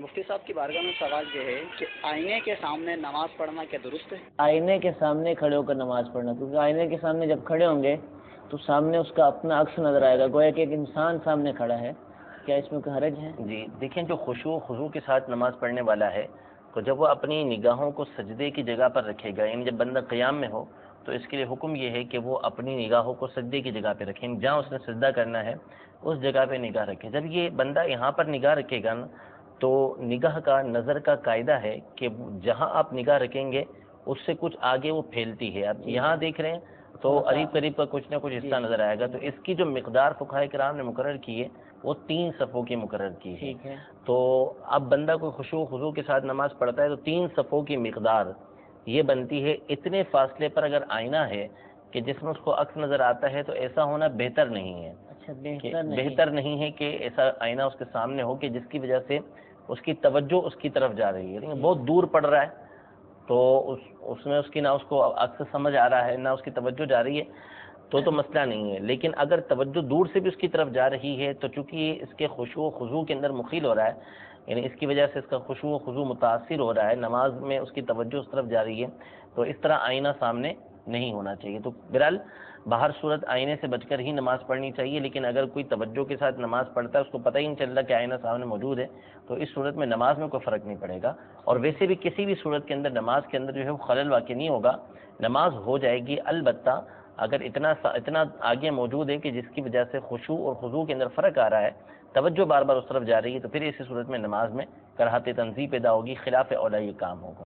مفتی صاحب کی بارگاہ میں سوال یہ ہے کہ آئینے کے سامنے نماز پڑھنا کیا درست ہے؟ آئینے کے سامنے کھڑے ہو کر نماز پڑھنا، کیونکہ آئینے کے سامنے جب کھڑے ہوں گے تو سامنے اس کا اپنا عکس نظر آئے گا، گویا کہ ایک انسان سامنے کھڑا ہے. کیا اس میں کوئی حرج ہے؟ جی دیکھیں، جو خشوع و خضوع کے ساتھ نماز پڑھنے والا ہے تو جب وہ اپنی نگاہوں کو سجدے کی جگہ پر رکھے گا، یعنی جب بندہ قیام میں ہو تو اس کے لیے حکم یہ ہے کہ وہ اپنی نگاہوں کو سجدے کی جگہ پہ رکھیں، جہاں اس نے سجدہ کرنا ہے اس جگہ پہ نگاہ رکھے. جب یہ بندہ یہاں پر نگاہ رکھے گا نا تو نگاہ کا نظر کا قاعدہ ہے کہ جہاں آپ نگاہ رکھیں گے اس سے کچھ آگے وہ پھیلتی ہے. اب یہاں دیکھ رہے ہیں تو قریب قریب کا کچھ نہ کچھ حصہ نظر آئے گا. تو اس کی جو مقدار فقہاء کرام نے مقرر کی ہے وہ 3 صفوں کی مقرر کی ہے. تو اب بندہ کوئی خشوع و خضوع کے ساتھ نماز پڑھتا ہے تو 3 صفوں کی مقدار یہ بنتی ہے. اتنے فاصلے پر اگر آئینہ ہے کہ جس میں اس کو عکس نظر آتا ہے تو ایسا ہونا بہتر نہیں ہے. بہتر نہیں ہے کہ ایسا آئینہ اس کے سامنے ہو کہ جس کی وجہ سے اس کی توجہ اس کی طرف جا رہی ہے. بہت دور پڑ رہا ہے تو اس میں اس کی نہ اس کو عکس سمجھ آ رہا ہے نہ اس کی توجہ جا رہی ہے تو مسئلہ نہیں ہے. لیکن اگر توجہ دور سے بھی اس کی طرف جا رہی ہے تو چونکہ اس کے خشوع و خضوع کے اندر مخیل ہو رہا ہے، یعنی اس کی وجہ سے اس کا خشوع و خضوع متاثر ہو رہا ہے، نماز میں اس کی توجہ اس طرف جا رہی ہے، تو اس طرح آئینہ سامنے نہیں ہونا چاہیے. تو بہرحال باہر صورت آئینے سے بچ کر ہی نماز پڑھنی چاہیے. لیکن اگر کوئی توجہ کے ساتھ نماز پڑھتا ہے، اس کو پتہ ہی نہیں چل رہا کہ آئینہ سامنے موجود ہے، تو اس صورت میں نماز میں کوئی فرق نہیں پڑے گا. اور ویسے بھی کسی بھی صورت کے اندر نماز کے اندر جو ہے وہ خلل واقع نہیں ہوگا، نماز ہو جائے گی. البتہ اگر اتنا آگے موجود ہے کہ جس کی وجہ سے خشوع اور خضوع کے اندر فرق آ رہا ہے، توجہ بار بار اس طرف جا رہی ہے، تو پھر اسی صورت میں نماز میں کراہت تنزیہ پیدا ہوگی، خلاف اولیٰ یہ کام ہوگا.